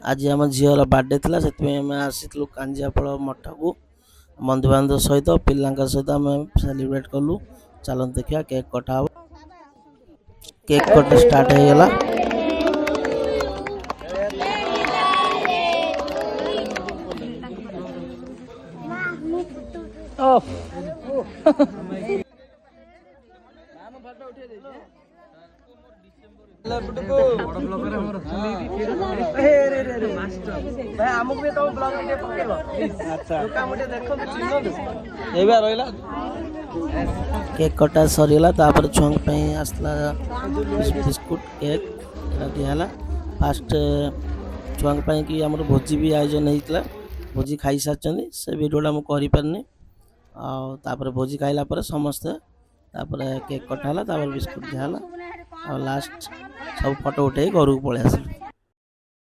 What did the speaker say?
आज आम झीर बर्थडे थी से आसी कांजियाफल मठ को बंधुबांधव सहित पिला सहित आम सेलिब्रेट कलु। चलते देखिए केक कटा केक कटा स्टार्ट हो गला। केक कटा सरीगला छुआ आसला बिस्कुट केक दिहला। फास्ट छुआ कि आम भोजी भी आयोजन होता भोजी खाई सारी से वीडियोटा मुझे पारनी आपर भोजी खाइला समस्ते केक कटाला बिस्कुट दिहला और लास्ट सब फोटो उठे घर को पलि आस।